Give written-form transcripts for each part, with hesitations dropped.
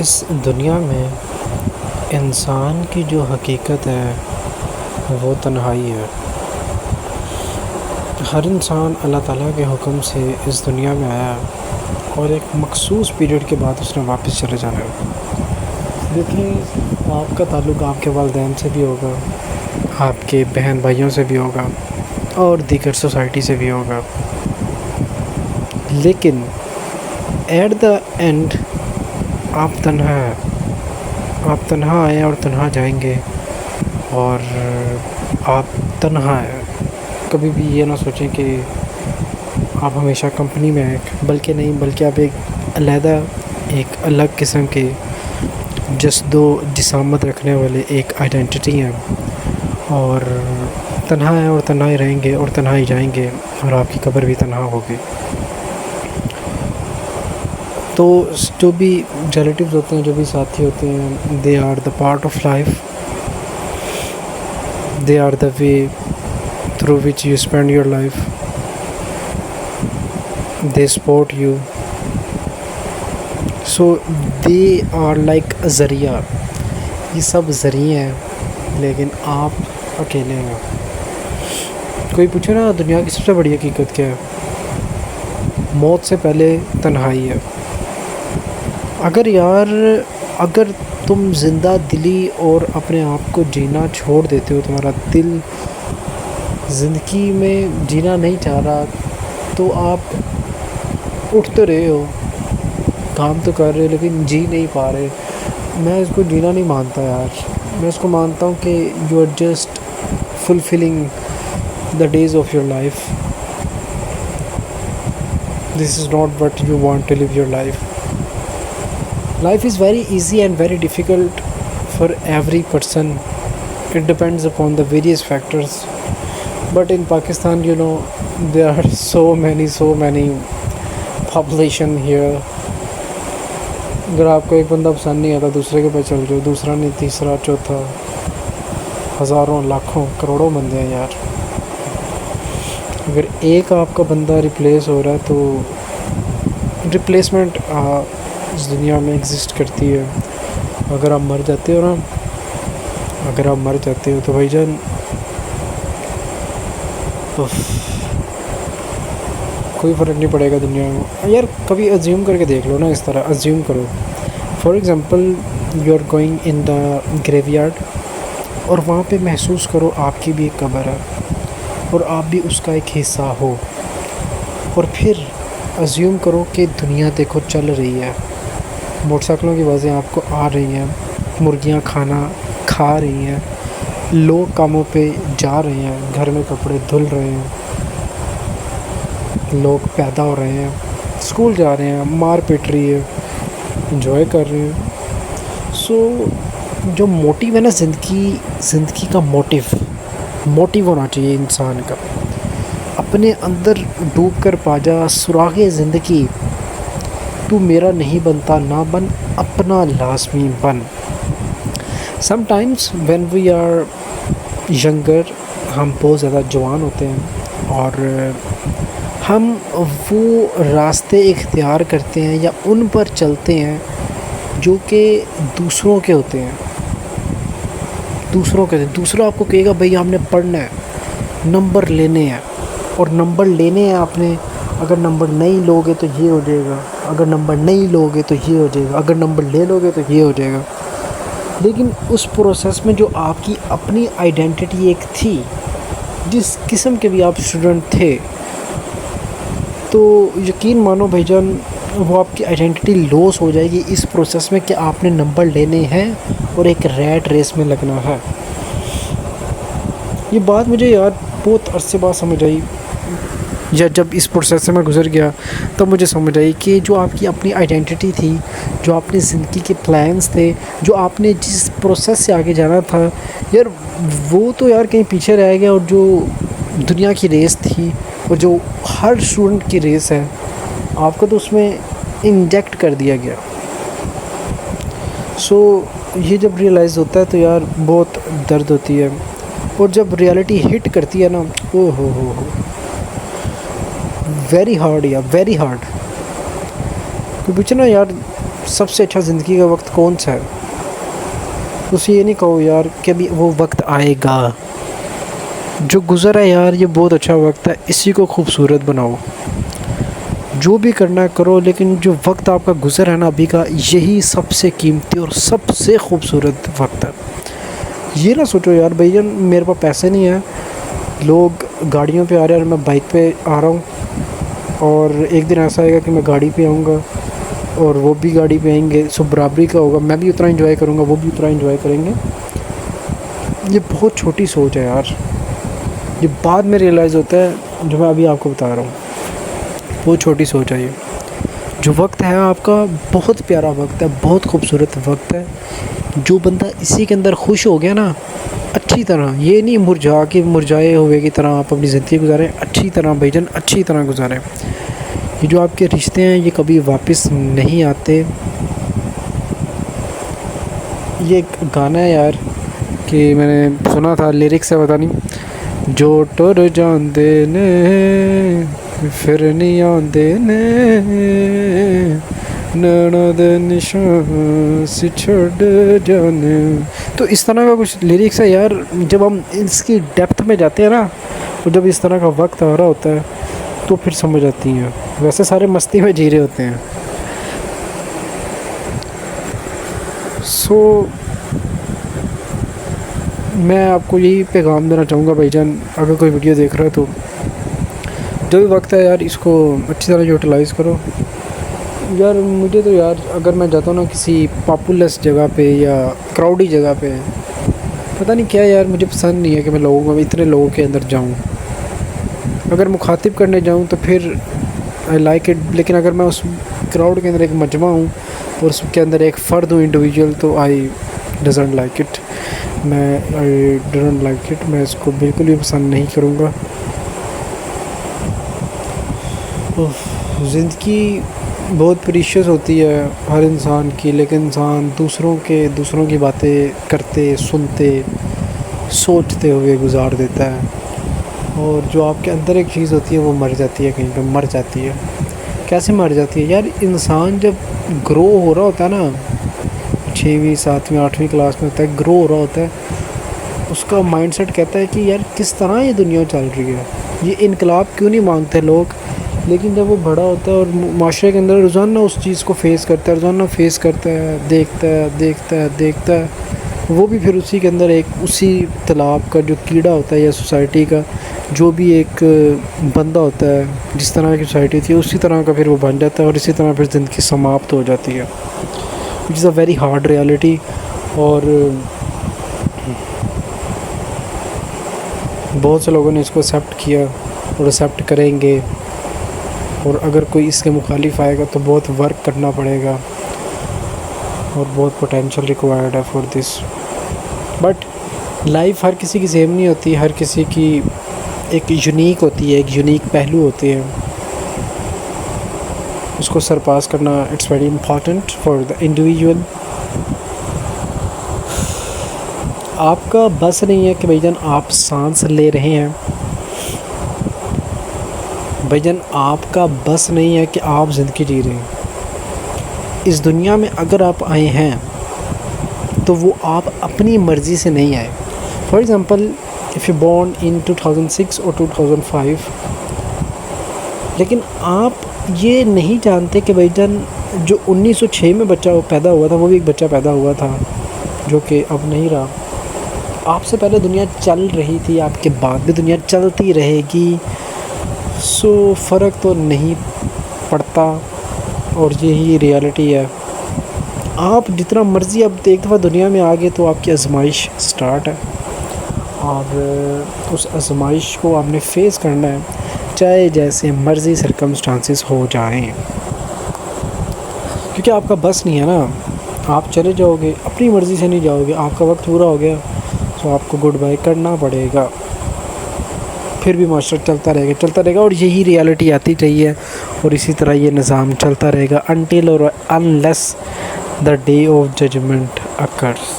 इस दुनिया में इंसान की जो हकीकत है वो तन्हाई है। हर इंसान अल्लाह ताला के हुक्म से इस दुनिया में आया और एक मखसूस पीरियड के बाद उसने वापस चले जाना है। देखिए, आपका ताल्लुक़ आपके वालिदैन से भी होगा, आपके बहन भाइयों से भी होगा और दीगर सोसाइटी से भी होगा, लेकिन एट द एंड आप तन्हा हैं। आप तन्हा आए और तन्हा जाएंगे और आप तन्हा हैं। कभी भी ये ना सोचें कि आप हमेशा कंपनी में हैं, बल्कि नहीं, बल्कि आप एक अलग किस्म के जिसामत रखने वाले एक आइडेंटिटी हैं और तन्हा हैं और तन्हा ही रहेंगे और तन्हा ही जाएंगे और आपकी कब्र भी तन्हा होगी। तो जो भी रिलेटिव्स होते हैं, जो भी साथी होते हैं, they are the part of life, they are the way through which you spend your life, they support you, so they are like a ज़रिया। ये सब ज़रिए हैं, लेकिन आप अकेले हैं। कोई पूछे ना दुनिया की सबसे बड़ी हकीकत क्या है? मौत से पहले तन्हाई है। अगर तुम ज़िंदा दिली और अपने आप को जीना छोड़ देते हो, तुम्हारा दिल ज़िंदगी में जीना नहीं चाह रहा, तो आप उठ तो रहे हो, काम तो कर रहे हो, लेकिन जी नहीं पा रहे। मैं इसको जीना नहीं मानता यार। मैं इसको मानता हूँ कि you are just fulfilling the days of your life. This is not what you want to live your life. Life is very easy and very difficult for every person. It depends upon the various factors. But in Pakistan, there are so many population here. अगर आपको एक बंदा पसंद नहीं आता, दूसरे के पास चल जाओ, दूसरा नहीं, तीसरा, चौथा, हज़ारों, लाखों, करोड़ों बंदे हैं यार। अगर एक आपका बंदा रिप्लेस हो रहा है तो रिप्लेसमेंट इस दुनिया में एग्जिस्ट करती है। अगर आप मर जाते हो तो भाईजान कोई फ़र्क नहीं पड़ेगा दुनिया में यार। कभी अज्यूम करके देख लो ना, इस तरह अज्यूम करो। For example, you are going in the graveyard और वहाँ पे महसूस करो आपकी भी एक कब्र है और आप भी उसका एक हिस्सा हो। और फिर अज्यूम करो कि दुनिया देखो चल रही है, मोटरसाइकिलों की आवाज़ें आपको आ रही हैं, मुर्गियां खाना खा रही हैं, लोग कामों पे जा रहे हैं, घर में कपड़े धुल रहे हैं, लोग पैदा हो रहे हैं, स्कूल जा रहे हैं, मार पिट रही है, एंजॉय कर रहे हैं। सो जो मोटिव है ना, ज़िंदगी का मोटिव होना चाहिए इंसान का। अपने अंदर डूब कर पा जा सुरागे ज़िंदगी, तू मेरा नहीं बनता ना बन, अपना लाज़मी बन। Sometimes when we are younger, हम बहुत ज़्यादा जवान होते हैं और हम वो रास्ते इख्तियार करते हैं या उन पर चलते हैं जो कि दूसरों के होते हैं। दूसरा आपको कहेगा भाई हमने पढ़ना है, नंबर लेने हैं, और नंबर लेने हैं आपने। अगर नंबर नहीं लोगे तो ये हो जाएगा, अगर नंबर नहीं लोगे तो ये हो जाएगा, अगर नंबर ले लोगे तो ये हो जाएगा। लेकिन उस प्रोसेस में जो आपकी अपनी आइडेंटिटी एक थी, जिस किस्म के भी आप स्टूडेंट थे, तो यकीन मानो भाईजान वो आपकी आइडेंटिटी लॉस हो जाएगी इस प्रोसेस में कि आपने नंबर लेने हैं और एक रैट रेस में लगना है। ये बात मुझे यार बहुत अरसे बाद समझ आई, या जब इस प्रोसेस से मैं गुज़र गया तब मुझे समझ आई कि जो आपकी अपनी आइडेंटिटी थी, जो अपनी ज़िंदगी के प्लान्स थे, जो आपने जिस प्रोसेस से आगे जाना था यार, वो तो यार कहीं पीछे रह गया। और जो दुनिया की रेस थी और जो हर स्टूडेंट की रेस है, आपको तो उसमें इंजेक्ट कर दिया गया। सो ये जब रियलाइज़ होता है तो यार बहुत दर्द होती है, और जब रियलिटी हिट करती है ना, ओ हो वेरी हार्ड यार, वेरी हार्ड। तो पूछे ना यार, सबसे अच्छा ज़िंदगी का वक्त कौन सा है, उसे ये नहीं कहो यार कि अभी वो वक्त आएगा। जो गुज़रा है यार ये बहुत अच्छा वक्त है, इसी को खूबसूरत बनाओ। जो भी करना है करो, लेकिन जो वक्त आपका गुज़र है ना अभी का, यही सबसे कीमती और सबसे खूबसूरत वक्त है। ये ना सोचो यार भैया मेरे पास पैसे नहीं है, लोग गाड़ियों पे आ रहे हैं और मैं बाइक पे आ रहा हूँ, और एक दिन ऐसा आएगा कि मैं गाड़ी पे आऊँगा और वो भी गाड़ी पे आएंगे, सो बराबरी का होगा, मैं भी उतना एंजॉय करूँगा, वो भी उतना एंजॉय करेंगे। ये बहुत छोटी सोच है यार, ये बाद में रियलाइज़ होता है जो मैं अभी आपको बता रहा हूँ। बहुत छोटी सोच है ये। जो वक्त है आपका बहुत प्यारा वक्त है, बहुत खूबसूरत वक्त है। जो बंदा इसी के अंदर खुश हो गया ना अच्छी तरह, ये नहीं मुरझाए हुए की तरह आप अपनी ज़िंदगी गुजारें, अच्छी तरह भाईजान अच्छी तरह गुजारें। ये जो आपके रिश्ते हैं ये कभी वापस नहीं आते। ये एक गाना है यार कि मैंने सुना था, लिरिक्स है पता नहीं, जो टुर जांदे ने फिर नहीं आंदे ने, नैना दे निशान से छोड़ जाने। तो इस तरह का कुछ लिरिक्स है यार। जब हम इसकी डेप्थ में जाते हैं ना, तो जब इस तरह का वक्त आ रहा होता है तो फिर समझ आती हैं। वैसे सारे मस्ती में जी रहे होते हैं। सो मैं आपको यही पैगाम देना चाहूँगा भाईजान, अगर कोई वीडियो देख रहा है तो जो भी वक्त है यार इसको अच्छी तरह यूटिलाइज़ करो। यार मुझे तो यार अगर मैं जाता हूँ ना किसी पॉपुलस जगह पे या क्राउडी जगह पे, पता नहीं क्या यार मुझे पसंद नहीं है कि मैं इतने लोगों के अंदर जाऊँ। अगर मुखातिब करने जाऊँ तो फिर आई लाइक इट, लेकिन अगर मैं उस क्राउड के अंदर एक मजमा हूँ और उसके अंदर एक फ़र्द हूँ इंडिविजुअल, तो आई डजंट लाइक इट। मैं इसको बिल्कुल भी पसंद नहीं करूँगा। ज़िंदगी बहुत प्रीशियस होती है हर इंसान की, लेकिन इंसान दूसरों की बातें करते सुनते सोचते हुए गुजार देता है। और जो आपके अंदर एक चीज़ होती है वो मर जाती है, कहीं पे मर जाती है। कैसे मर जाती है यार, इंसान जब ग्रो हो रहा होता है ना, 6वीं 7वीं 8वीं क्लास में होता है, ग्रो हो रहा होता है, उसका माइंडसेट कहता है कि यार किस तरह ये दुनिया चल रही है, ये इनकलाब क्यों नहीं मांगते लोग। लेकिन जब वो बड़ा होता है और माशरे के अंदर रोज़ाना उस चीज़ को फेस करता है, रोज़ाना फेस करता है, देखता है, वो भी फिर उसी के अंदर एक उसी तालाब का जो कीड़ा होता है या सोसाइटी का जो भी एक बंदा होता है, जिस तरह की सोसाइटी थी उसी तरह का फिर वो बन जाता है, और इसी तरह फिर ज़िंदगी समाप्त हो जाती है, which is a very hard reality. और बहुत से लोगों ने इसको एक्सेप्ट किया और एक्सेप्ट करेंगे, और अगर कोई इसके मुखालिफ आएगा तो बहुत वर्क करना पड़ेगा और बहुत पोटेंशियल रिक्वायर्ड है फॉर दिस। बट लाइफ हर किसी की सेम नहीं होती, हर किसी की एक यूनिक होती है, एक यूनिक पहलू होते हैं, उसको सरपास करना it's very important for the individual. आपका बस नहीं है कि भाईजान आप सांस ले रहे हैं, भाईजान आपका बस नहीं है कि आप ज़िंदगी जी रहे हैं। इस दुनिया में अगर आप आए हैं तो वो आप अपनी मर्ज़ी से नहीं आए। For example if you born in 2006 और 2005, लेकिन आप ये नहीं जानते कि भाईजान जो 1906 में बच्चा पैदा हुआ था वो भी एक बच्चा पैदा हुआ था जो कि अब नहीं रहा। आपसे पहले दुनिया चल रही थी, आपके बाद भी दुनिया चलती रहेगी। सो फ़र्क तो नहीं पड़ता, और यही रियलिटी है। आप जितना मर्ज़ी, अब एक दफ़ा दुनिया में आ गए तो आपकी आजमाइश स्टार्ट है, और उस आजमाइश को आपने फ़ेस करना है, चाहे जैसे मर्ज़ी सर्कमस्टांसेस हो जाएं, क्योंकि आपका बस नहीं है ना। आप चले जाओगे, अपनी मर्ज़ी से नहीं जाओगे, आपका वक्त पूरा हो गया तो आपको गुड बाय करना पड़ेगा। फिर भी मास्टर चलता रहेगा, और यही रियलिटी आती चाहिए, और इसी तरह ये निज़ाम चलता रहेगा अनटिल और unless the day of judgment occurs.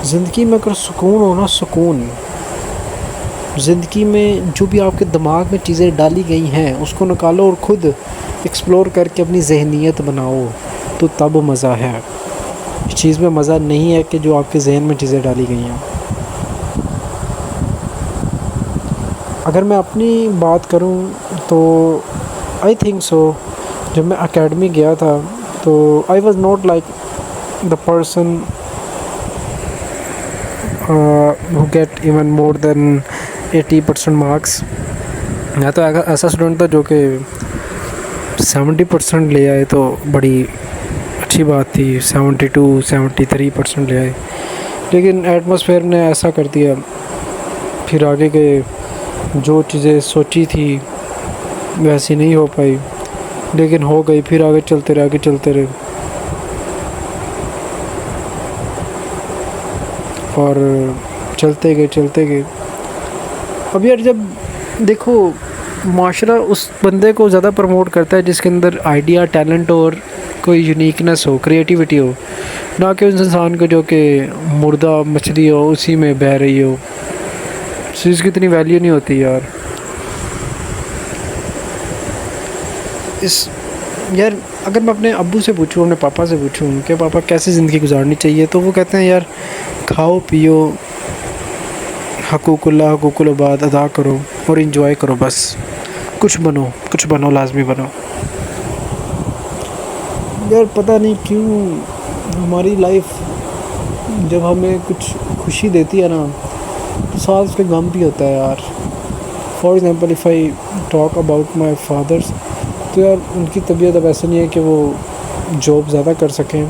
ज़िंदगी में अगर सुकून हो ना, सुकून, ज़िंदगी में जो भी आपके दिमाग में चीज़ें डाली गई हैं उसको निकालो और ख़ुद एक्सप्लोर करके अपनी ज़हनियत बनाओ तो तब मज़ा है। इस चीज़ में मज़ा नहीं है कि जो आपके जहन में चीज़ें डाली गई हैं। अगर मैं अपनी बात करूं तो आई थिंक सो, जब मैं एकेडमी गया था तो I was not like the person who get even more than 80% marks. मैं तो ऐसा स्टूडेंट था जो कि 70% ले आए तो बड़ी अच्छी बात थी, 72-73% ले आए। लेकिन एटमॉस्फेयर ने ऐसा कर दिया, फिर आगे के जो चीज़ें सोची थी वैसी नहीं हो पाई, लेकिन हो गई। फिर आगे चलते रहे और चलते गए। अब यार जब देखो, माशरा उस बंदे को ज़्यादा प्रमोट करता है जिसके अंदर आइडिया, टैलेंट और कोई यूनिकनेस हो, क्रिएटिविटी हो, ना कि उस इंसान को जो कि मुर्दा मछली हो उसी में बह रही हो। चीज़ की इतनी वैल्यू नहीं होती यार। यार अगर मैं अपने अब्बू से पूछूं, अपने पापा से पूछूं कि पापा कैसे ज़िंदगी गुजारनी चाहिए, तो वो कहते हैं यार खाओ पियो, हकूकुल्लाह हकूकुल इबाद अदा करो और इन्जॉय करो, बस कुछ बनो, लाजमी बनो। यार पता नहीं क्यों हमारी लाइफ जब हमें कुछ खुशी देती है ना तो साथ उसके गम भी होता है यार। For example if I talk about my father's, तो यार उनकी तबीयत अब ऐसा नहीं है कि वो जॉब ज़्यादा कर सकें,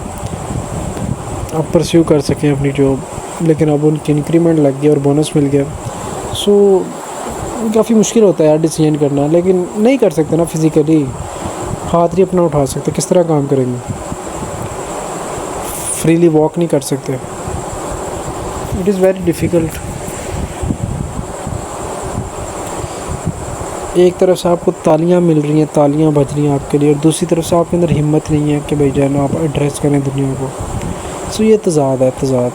अब परस्यू कर सकें अपनी जॉब, लेकिन अब उनकी इंक्रीमेंट लग गया और बोनस मिल गया। सो काफ़ी मुश्किल होता है यार डिसीजन करना, लेकिन नहीं कर सकते ना, फिज़िकली हाथ नहीं अपना उठा सकते, किस तरह काम करेंगे, फ्रीली वॉक नहीं कर सकते। It is very difficult. एक तरफ से आपको तालियां मिल रही हैं, तालियां बज रही हैं आपके लिए, और दूसरी तरफ से आपके अंदर हिम्मत नहीं है कि भाई जान आप एड्रेस करें दुनिया को। सो ये तज़ाद है, तज़ाद।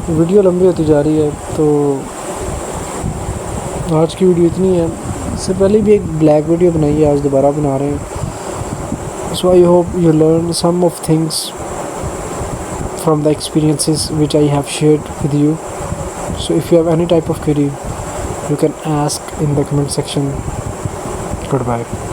वीडियो लंबी होती जा रही है तो आज की वीडियो इतनी है। इससे पहले भी एक ब्लैक वीडियो बनाई है, आज दोबारा बना रहे हैं। So I hope you learn some of things from the experiences which I have shared with you. So if you have any type of query, you can ask in the comment section. Goodbye.